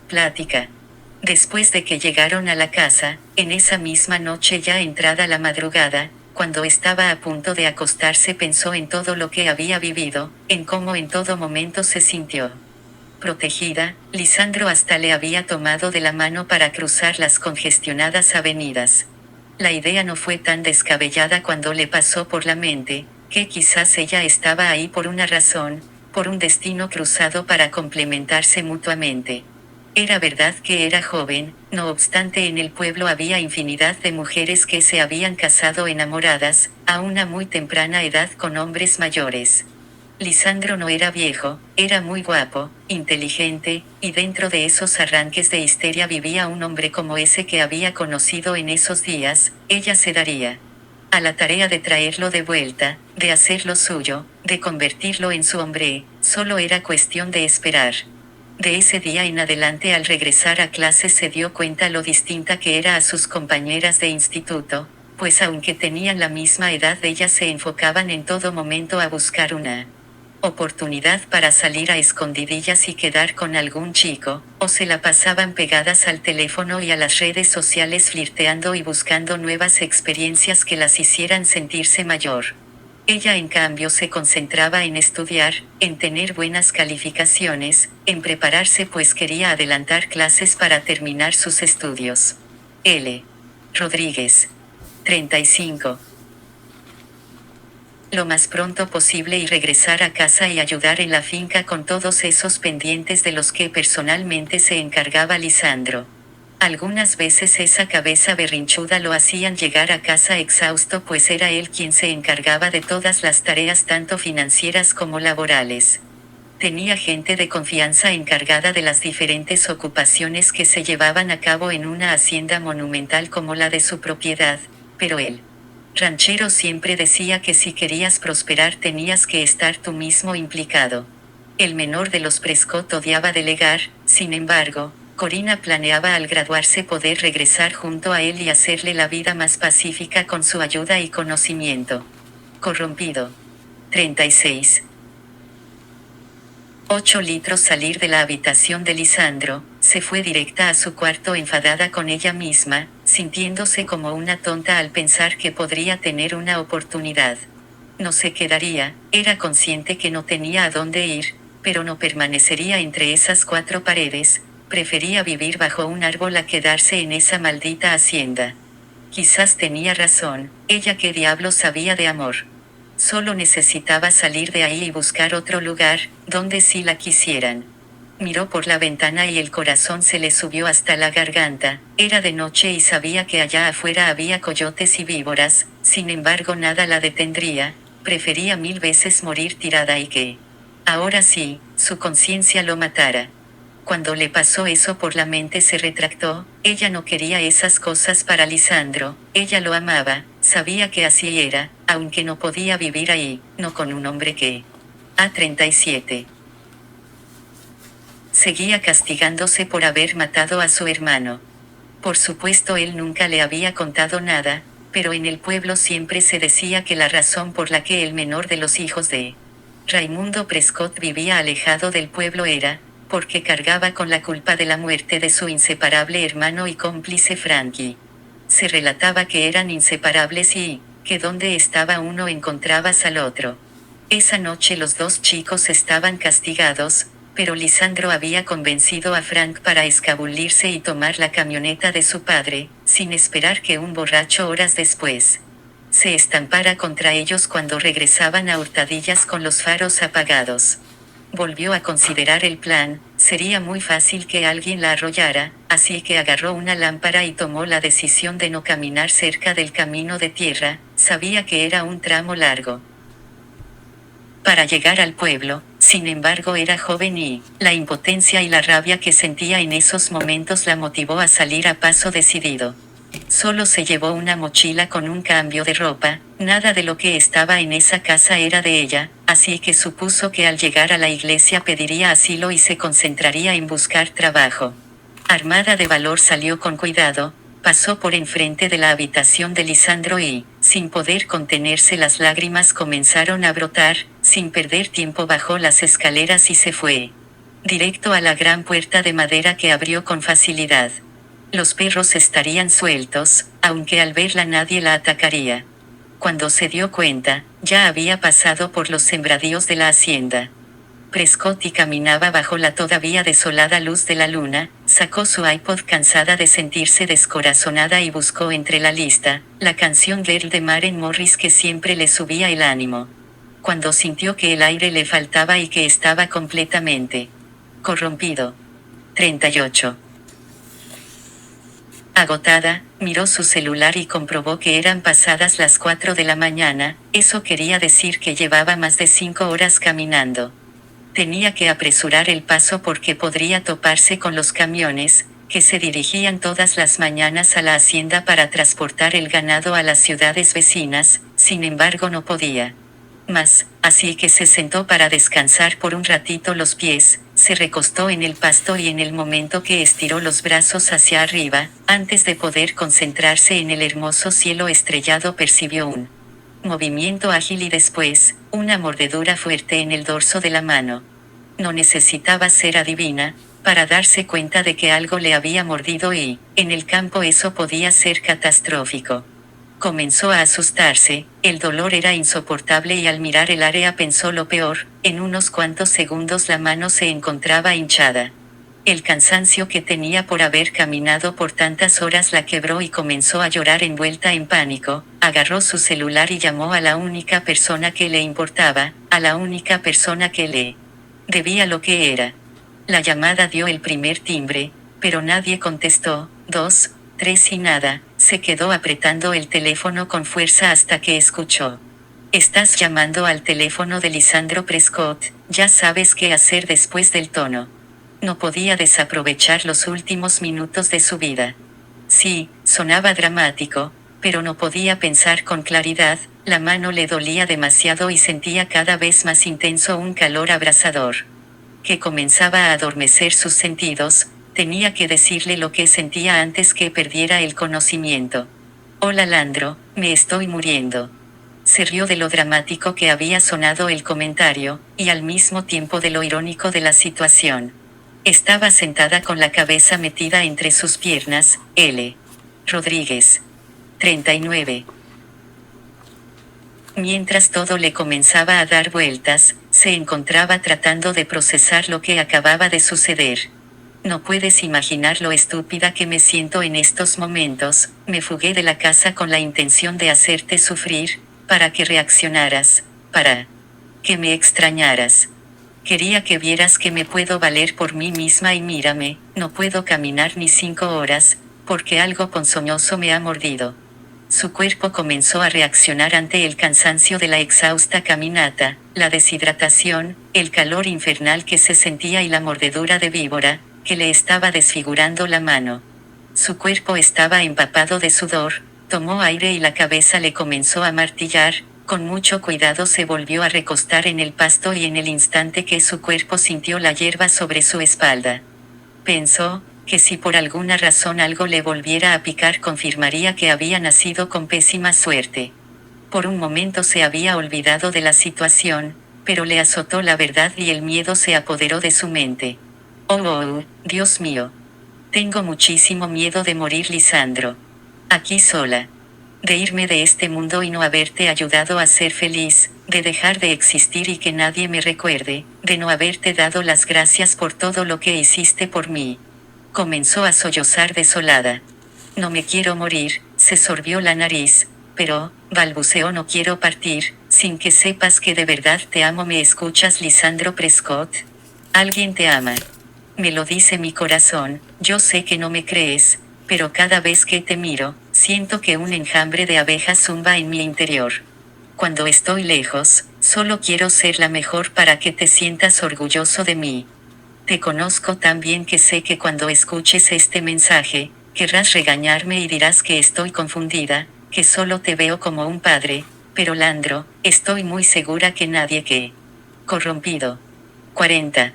plática. Después de que llegaron a la casa, en esa misma noche ya entrada la madrugada, cuando estaba a punto de acostarse pensó en todo lo que había vivido, en cómo en todo momento se sintió protegida. Lisandro hasta le había tomado de la mano para cruzar las congestionadas avenidas. La idea no fue tan descabellada cuando le pasó por la mente, que quizás ella estaba ahí por una razón, por un destino cruzado para complementarse mutuamente. Era verdad que era joven, no obstante en el pueblo había infinidad de mujeres que se habían casado enamoradas, a una muy temprana edad con hombres mayores. Lisandro no era viejo, era muy guapo, inteligente, y dentro de esos arranques de histeria vivía un hombre como ese que había conocido en esos días. Ella se daría a la tarea de traerlo de vuelta, de hacerlo suyo, de convertirlo en su hombre. Solo era cuestión de esperar. De ese día en adelante, al regresar a clases, se dio cuenta lo distinta que era a sus compañeras de instituto, pues aunque tenían la misma edad, ellas se enfocaban en todo momento a buscar una oportunidad para salir a escondidillas y quedar con algún chico, o se la pasaban pegadas al teléfono y a las redes sociales flirteando y buscando nuevas experiencias que las hicieran sentirse mayor. Ella en cambio se concentraba en estudiar, en tener buenas calificaciones, en prepararse, pues quería adelantar clases para terminar sus estudios. L. Rodríguez. 35. Lo más pronto posible y regresar a casa y ayudar en la finca con todos esos pendientes de los que personalmente se encargaba Lisandro. Algunas veces esa cabeza berrinchuda lo hacían llegar a casa exhausto, pues era él quien se encargaba de todas las tareas tanto financieras como laborales. Tenía gente de confianza encargada de las diferentes ocupaciones que se llevaban a cabo en una hacienda monumental como la de su propiedad, pero él ranchero siempre decía que si querías prosperar tenías que estar tú mismo implicado. El menor de los Prescott odiaba delegar. Sin embargo, Corina planeaba al graduarse poder regresar junto a él y hacerle la vida más pacífica con su ayuda y conocimiento. Corrompido. 36. 8 litros. Salir de la habitación de Lisandro, se fue directa a su cuarto enfadada con ella misma, sintiéndose como una tonta al pensar que podría tener una oportunidad. No se quedaría, era consciente que no tenía a dónde ir, pero no permanecería entre esas 4 paredes, prefería vivir bajo un árbol a quedarse en esa maldita hacienda. Quizás tenía razón, ella qué diablos sabía de amor. Solo necesitaba salir de ahí y buscar otro lugar, donde sí la quisieran. Miró por la ventana y el corazón se le subió hasta la garganta. Era de noche y sabía que allá afuera había coyotes y víboras, sin embargo nada la detendría. Prefería 1000 veces morir tirada y que ahora sí, su conciencia lo matara. Cuando le pasó eso por la mente se retractó. Ella no quería esas cosas para Lisandro, ella lo amaba, sabía que así era, aunque no podía vivir ahí, no con un hombre que... A37. Seguía castigándose por haber matado a su hermano. Por supuesto él nunca le había contado nada, pero en el pueblo siempre se decía que la razón por la que el menor de los hijos de Raimundo Prescott vivía alejado del pueblo era porque cargaba con la culpa de la muerte de su inseparable hermano y cómplice Frankie. Se relataba que eran inseparables y que donde estaba uno encontrabas al otro. Esa noche los 2 chicos estaban castigados, pero Lisandro había convencido a Frank para escabullirse y tomar la camioneta de su padre, sin esperar que un borracho horas después se estampara contra ellos cuando regresaban a hurtadillas con los faros apagados. Volvió a considerar el plan, sería muy fácil que alguien la arrollara, así que agarró una lámpara y tomó la decisión de no caminar cerca del camino de tierra, sabía que era un tramo largo para llegar al pueblo. Sin embargo era joven y la impotencia y la rabia que sentía en esos momentos la motivó a salir a paso decidido. Solo se llevó una mochila con un cambio de ropa, nada de lo que estaba en esa casa era de ella, así que supuso que al llegar a la iglesia pediría asilo y se concentraría en buscar trabajo. Armada de valor salió con cuidado, pasó por enfrente de la habitación de Lisandro y Sin poder contenerse, las lágrimas comenzaron a brotar. Sin perder tiempo bajó las escaleras y se fue directo a la gran puerta de madera que abrió con facilidad. Los perros estarían sueltos, aunque al verla nadie la atacaría. Cuando se dio cuenta, ya había pasado por los sembradíos de la hacienda. Prescott caminaba bajo la todavía desolada luz de la luna, sacó su iPod cansada de sentirse descorazonada y buscó entre la lista, la canción Girl de Maren Morris que siempre le subía el ánimo. Cuando sintió que el aire le faltaba y que estaba completamente corrompido. 38. Agotada, miró su celular y comprobó que eran pasadas las 4 de la mañana, eso quería decir que llevaba más de 5 horas caminando. Tenía que apresurar el paso porque podría toparse con los camiones, que se dirigían todas las mañanas a la hacienda para transportar el ganado a las ciudades vecinas, sin embargo no podía más, así que se sentó para descansar por un ratito los pies, se recostó en el pasto y en el momento que estiró los brazos hacia arriba, antes de poder concentrarse en el hermoso cielo estrellado percibió un movimiento ágil y después, una mordedura fuerte en el dorso de la mano. No necesitaba ser adivina, para darse cuenta de que algo le había mordido y, en el campo eso podía ser catastrófico. Comenzó a asustarse, el dolor era insoportable y al mirar el área pensó lo peor, en unos cuantos segundos la mano se encontraba hinchada. El cansancio que tenía por haber caminado por tantas horas la quebró y comenzó a llorar envuelta en pánico, agarró su celular y llamó a la única persona que le importaba, a la única persona que le debía lo que era. La llamada dio el primer timbre, pero nadie contestó, 2, 3 y nada, se quedó apretando el teléfono con fuerza hasta que escuchó. Estás llamando al teléfono de Lisandro Prescott, ya sabes qué hacer después del tono. No podía desaprovechar los últimos minutos de su vida. Sí, sonaba dramático, pero no podía pensar con claridad, la mano le dolía demasiado y sentía cada vez más intenso un calor abrasador que comenzaba a adormecer sus sentidos. Tenía que decirle lo que sentía antes que perdiera el conocimiento. Hola Landro, me estoy muriendo. Se rió de lo dramático que había sonado el comentario, y al mismo tiempo de lo irónico de la situación. Estaba sentada con la cabeza metida entre sus piernas, L. Rodríguez. 39. Mientras todo le comenzaba a dar vueltas, se encontraba tratando de procesar lo que acababa de suceder. No puedes imaginar lo estúpida que me siento en estos momentos, me fugué de la casa con la intención de hacerte sufrir, para que reaccionaras, para que me extrañaras. Quería que vieras que me puedo valer por mí misma y mírame, no puedo caminar ni 5 horas, porque algo ponzoñoso me ha mordido. Su cuerpo comenzó a reaccionar ante el cansancio de la exhausta caminata, la deshidratación, el calor infernal que se sentía y la mordedura de víbora, que le estaba desfigurando la mano. Su cuerpo estaba empapado de sudor, tomó aire y la cabeza le comenzó a martillar, con mucho cuidado se volvió a recostar en el pasto y en el instante que su cuerpo sintió la hierba sobre su espalda. Pensó, que si por alguna razón algo le volviera a picar confirmaría que había nacido con pésima suerte. Por un momento se había olvidado de la situación, pero le azotó la verdad y el miedo se apoderó de su mente. Oh, Dios mío. Tengo muchísimo miedo de morir, Lisandro. Aquí sola. De irme de este mundo y no haberte ayudado a ser feliz, de dejar de existir y que nadie me recuerde, de no haberte dado las gracias por todo lo que hiciste por mí. Comenzó a sollozar desolada. No me quiero morir, se sorbió la nariz, pero, balbuceó, no quiero partir, sin que sepas que de verdad te amo. ¿Me escuchas, Lisandro Prescott? Alguien te ama. Me lo dice mi corazón, yo sé que no me crees, pero cada vez que te miro, siento que un enjambre de abejas zumba en mi interior. Cuando estoy lejos, solo quiero ser la mejor para que te sientas orgulloso de mí. Te conozco tan bien que sé que cuando escuches este mensaje, querrás regañarme y dirás que estoy confundida, que solo te veo como un padre, pero Landro, estoy muy segura que nadie que corrompido. 40.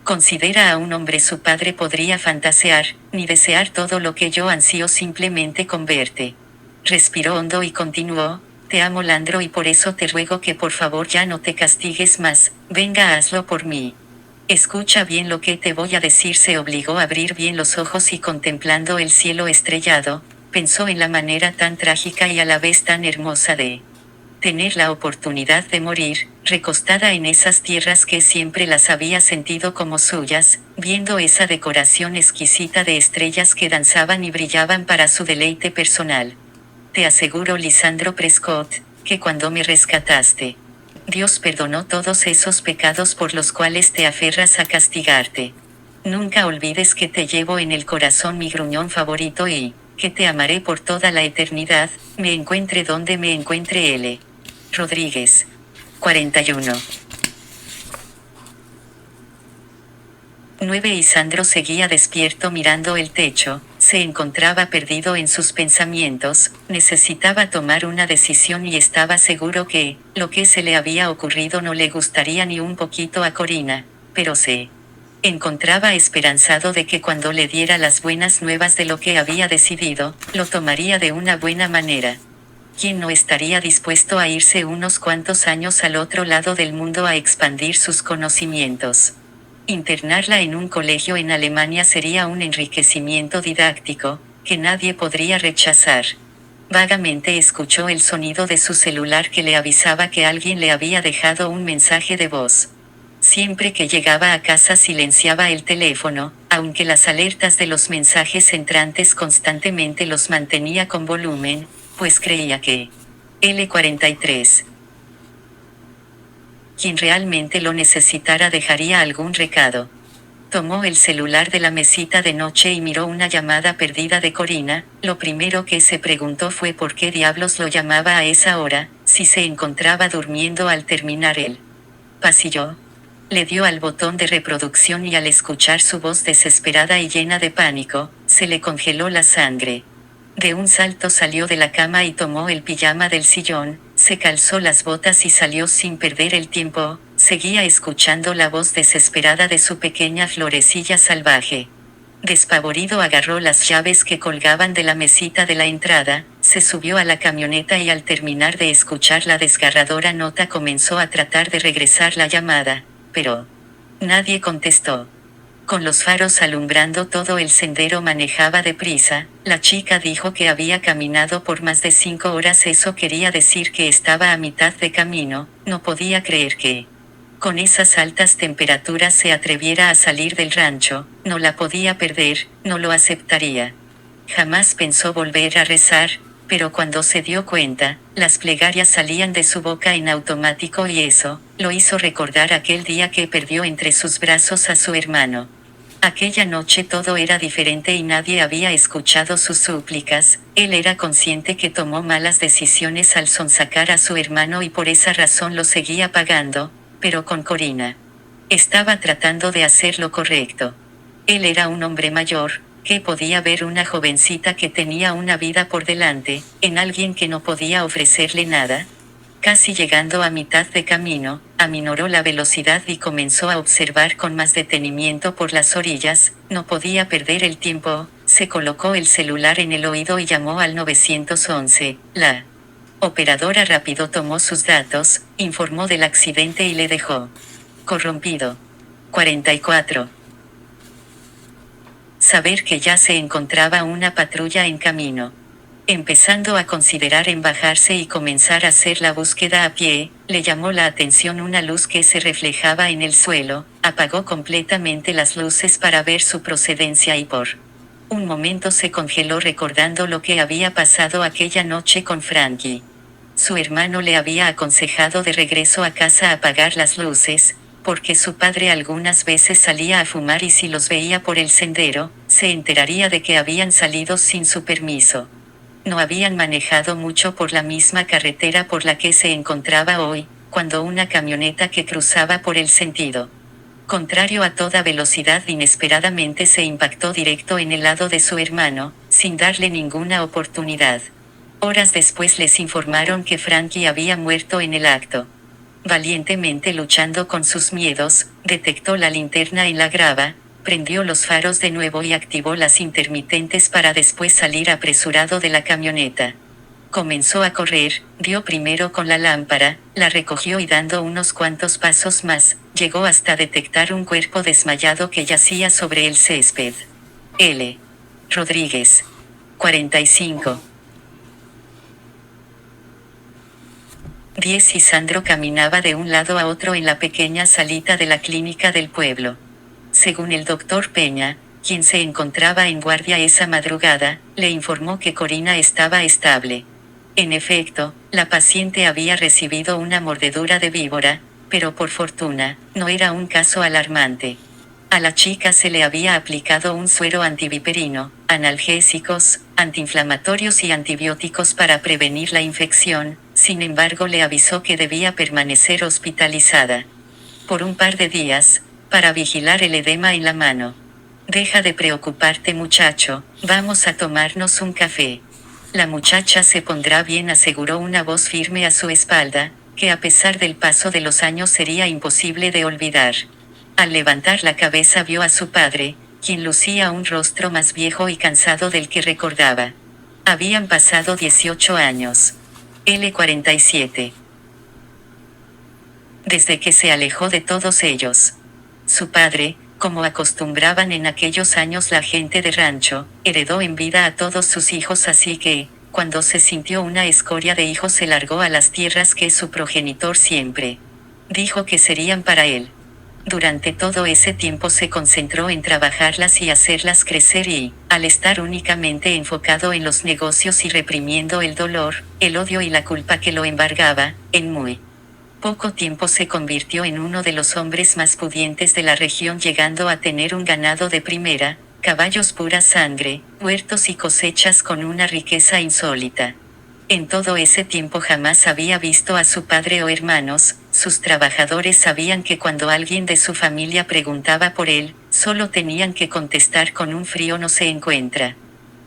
Considera a un hombre su padre podría fantasear, ni desear todo lo que yo ansío simplemente con verte. Respiró hondo y continuó, te amo Landro y por eso te ruego que por favor ya no te castigues más, venga hazlo por mí. Escucha bien lo que te voy a decir. Se obligó a abrir bien los ojos y contemplando el cielo estrellado, pensó en la manera tan trágica y a la vez tan hermosa de tener la oportunidad de morir, recostada en esas tierras que siempre las había sentido como suyas, viendo esa decoración exquisita de estrellas que danzaban y brillaban para su deleite personal. Te aseguro, Lisandro Prescott, que cuando me rescataste, Dios perdonó todos esos pecados por los cuales te aferras a castigarte. Nunca olvides que te llevo en el corazón, mi gruñón favorito, y que te amaré por toda la eternidad, me encuentre donde me encuentre L. Rodríguez. 41. 9. Y Sandro seguía despierto mirando el techo, se encontraba perdido en sus pensamientos, necesitaba tomar una decisión y estaba seguro que, lo que se le había ocurrido no le gustaría ni un poquito a Corina, pero se encontraba esperanzado de que cuando le diera las buenas nuevas de lo que había decidido, lo tomaría de una buena manera. ¿Quién no estaría dispuesto a irse unos cuantos años al otro lado del mundo a expandir sus conocimientos? Internarla en un colegio en Alemania sería un enriquecimiento didáctico, que nadie podría rechazar. Vagamente escuchó el sonido de su celular que le avisaba que alguien le había dejado un mensaje de voz. Siempre que llegaba a casa silenciaba el teléfono, aunque las alertas de los mensajes entrantes constantemente los mantenía con volumen, pues creía que L43, quien realmente lo necesitara, dejaría algún recado. Tomó el celular de la mesita de noche y miró una llamada perdida de Corina. Lo primero que se preguntó fue por qué diablos lo llamaba a esa hora, si se encontraba durmiendo al terminar el pasillo. Le dio al botón de reproducción y al escuchar su voz desesperada y llena de pánico, se le congeló la sangre. De un salto salió de la cama y tomó el pijama del sillón, se calzó las botas y salió sin perder el tiempo. Seguía escuchando la voz desesperada de su pequeña florecilla salvaje. Despavorido agarró las llaves que colgaban de la mesita de la entrada, se subió a la camioneta y al terminar de escuchar la desgarradora nota comenzó a tratar de regresar la llamada, pero nadie contestó. Con los faros alumbrando todo el sendero manejaba deprisa. La chica dijo que había caminado por más de 5 horas. Eso quería decir que estaba a mitad de camino. No podía creer que, con esas altas temperaturas, se atreviera a salir del rancho. No la podía perder, no lo aceptaría. Jamás pensó volver a rezar, pero cuando se dio cuenta, las plegarias salían de su boca en automático y eso, lo hizo recordar aquel día que perdió entre sus brazos a su hermano. Aquella noche todo era diferente y nadie había escuchado sus súplicas. Él era consciente que tomó malas decisiones al sonsacar a su hermano y por esa razón lo seguía pagando, pero con Corina estaba tratando de hacer lo correcto. Él era un hombre mayor, que podía ver una jovencita que tenía una vida por delante, en alguien que no podía ofrecerle nada. Casi llegando a mitad de camino, aminoró la velocidad y comenzó a observar con más detenimiento por las orillas. No podía perder el tiempo, se colocó el celular en el oído y llamó al 911. La operadora rápido tomó sus datos, informó del accidente y le dejó corrompido. 44. Saber que ya se encontraba una patrulla en camino. Empezando a considerar en bajarse y comenzar a hacer la búsqueda a pie, le llamó la atención una luz que se reflejaba en el suelo. Apagó completamente las luces para ver su procedencia y por un momento se congeló recordando lo que había pasado aquella noche con Frankie. Su hermano le había aconsejado de regreso a casa apagar las luces, porque su padre algunas veces salía a fumar y si los veía por el sendero, se enteraría de que habían salido sin su permiso. No habían manejado mucho por la misma carretera por la que se encontraba hoy, cuando una camioneta que cruzaba por el sentido contrario a toda velocidad inesperadamente se impactó directo en el lado de su hermano, sin darle ninguna oportunidad. Horas después les informaron que Frankie había muerto en el acto. Valientemente luchando con sus miedos, detectó la linterna en la grava, prendió los faros de nuevo y activó las intermitentes para después salir apresurado de la camioneta. Comenzó a correr, dio primero con la lámpara, la recogió y dando unos cuantos pasos más, llegó hasta detectar un cuerpo desmayado que yacía sobre el césped. L. Rodríguez. 45. 10. Lisandro caminaba de un lado a otro en la pequeña salita de la clínica del pueblo. Según el doctor Peña, quien se encontraba en guardia esa madrugada, le informó que Corina estaba estable. En efecto, la paciente había recibido una mordedura de víbora, pero por fortuna, no era un caso alarmante. A la chica se le había aplicado un suero antiviperino, analgésicos, antiinflamatorios y antibióticos para prevenir la infección, sin embargo le avisó que debía permanecer hospitalizada por un par de días, para vigilar el edema en la mano. Deja de preocuparte, muchacho, vamos a tomarnos un café. La muchacha se pondrá bien, aseguró una voz firme a su espalda, que a pesar del paso de los años sería imposible de olvidar. Al levantar la cabeza vio a su padre, quien lucía un rostro más viejo y cansado del que recordaba. Habían pasado 18 años. L47. Desde que se alejó de todos ellos. Su padre, como acostumbraban en aquellos años la gente de rancho, heredó en vida a todos sus hijos, así que, cuando se sintió una escoria de hijos, se largó a las tierras que su progenitor siempre dijo que serían para él. Durante todo ese tiempo se concentró en trabajarlas y hacerlas crecer y, al estar únicamente enfocado en los negocios y reprimiendo el dolor, el odio y la culpa que lo embargaba, en muy poco tiempo se convirtió en uno de los hombres más pudientes de la región, llegando a tener un ganado de primera, caballos pura sangre, huertos y cosechas con una riqueza insólita. En todo ese tiempo jamás había visto a su padre o hermanos. Sus trabajadores sabían que cuando alguien de su familia preguntaba por él, solo tenían que contestar con un frío "no se encuentra".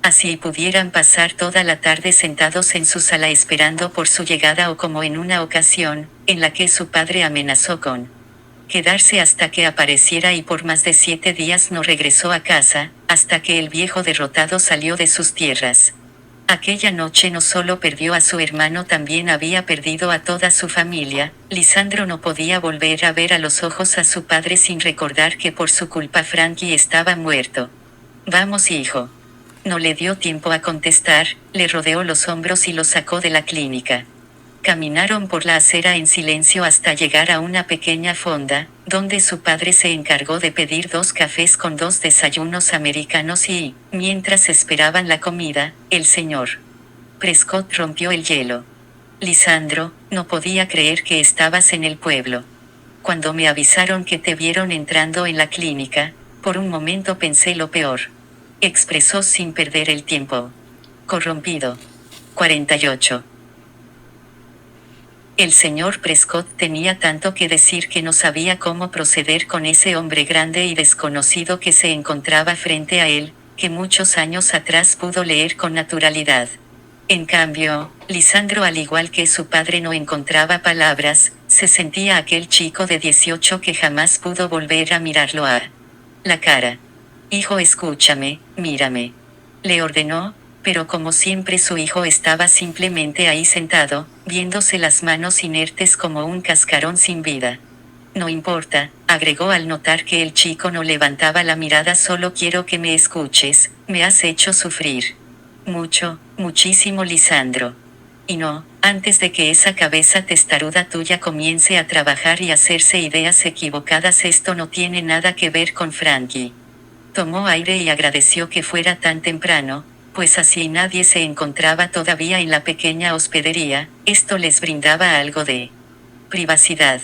Así pudieran pasar toda la tarde sentados en su sala esperando por su llegada, o como en una ocasión, en la que su padre amenazó con quedarse hasta que apareciera, y por más de 7 días no regresó a casa, hasta que el viejo derrotado salió de sus tierras. Aquella noche no solo perdió a su hermano, también había perdido a toda su familia. Lisandro no podía volver a ver a los ojos a su padre sin recordar que por su culpa Frankie estaba muerto. Vamos, hijo. No le dio tiempo a contestar, le rodeó los hombros y lo sacó de la clínica. Caminaron por la acera en silencio hasta llegar a una pequeña fonda, donde su padre se encargó de pedir 2 cafés con 2 desayunos americanos y, mientras esperaban la comida, el señor Prescott rompió el hielo. Lisandro, no podía creer que estabas en el pueblo. Cuando me avisaron que te vieron entrando en la clínica, por un momento pensé lo peor. Expresó sin perder el tiempo. Corrompido. 48. El señor Prescott tenía tanto que decir que no sabía cómo proceder con ese hombre grande y desconocido que se encontraba frente a él, que muchos años atrás pudo leer con naturalidad. En cambio, Lisandro, al igual que su padre, no encontraba palabras. Se sentía aquel chico de 18 que jamás pudo volver a mirarlo a la cara. Hijo, escúchame, mírame. Le ordenó, pero como siempre su hijo estaba simplemente ahí sentado, viéndose las manos inertes como un cascarón sin vida. No importa, agregó al notar que el chico no levantaba la mirada, solo quiero que me escuches, me has hecho sufrir. Mucho, muchísimo, Lisandro. Y no, antes de que esa cabeza testaruda tuya comience a trabajar y hacerse ideas equivocadas, esto no tiene nada que ver con Frankie. Tomó aire y agradeció que fuera tan temprano, pues así nadie se encontraba todavía en la pequeña hospedería. Esto les brindaba algo de privacidad.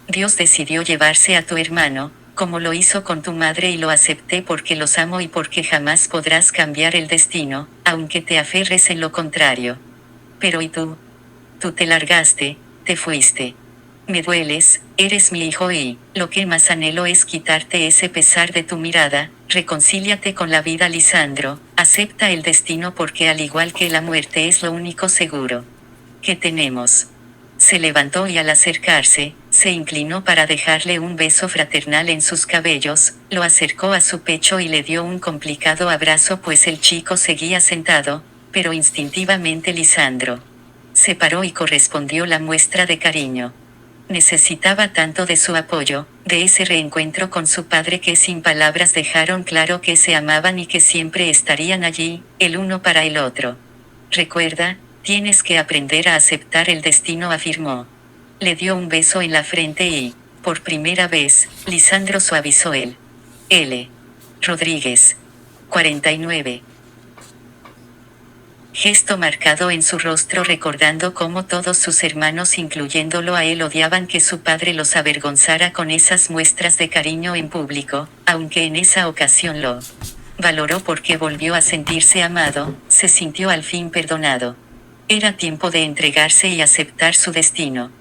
Dios decidió llevarse a tu hermano, como lo hizo con tu madre, y lo acepté porque los amo y porque jamás podrás cambiar el destino, aunque te aferres en lo contrario. Pero ¿y tú? Tú te largaste, te fuiste. Me dueles, eres mi hijo y, lo que más anhelo es quitarte ese pesar de tu mirada. Reconcíliate con la vida, Lisandro, acepta el destino, porque al igual que la muerte es lo único seguro que tenemos. Se levantó y al acercarse, se inclinó para dejarle un beso fraternal en sus cabellos, lo acercó a su pecho y le dio un complicado abrazo, pues el chico seguía sentado, Pero instintivamente Lisandro se paró y correspondió la muestra de cariño. Necesitaba tanto de su apoyo, de ese reencuentro con su padre que sin palabras dejaron claro que se amaban y que siempre estarían allí, el uno para el otro. Recuerda, tienes que aprender a aceptar el destino, afirmó. Le dio un beso en la frente y, por primera vez, Lisandro suavizó el L. Rodríguez. 49. Gesto marcado en su rostro, recordando cómo todos sus hermanos, incluyéndolo a él, odiaban que su padre los avergonzara con esas muestras de cariño en público, aunque en esa ocasión lo valoró porque volvió a sentirse amado, se sintió al fin perdonado. Era tiempo de entregarse y aceptar su destino.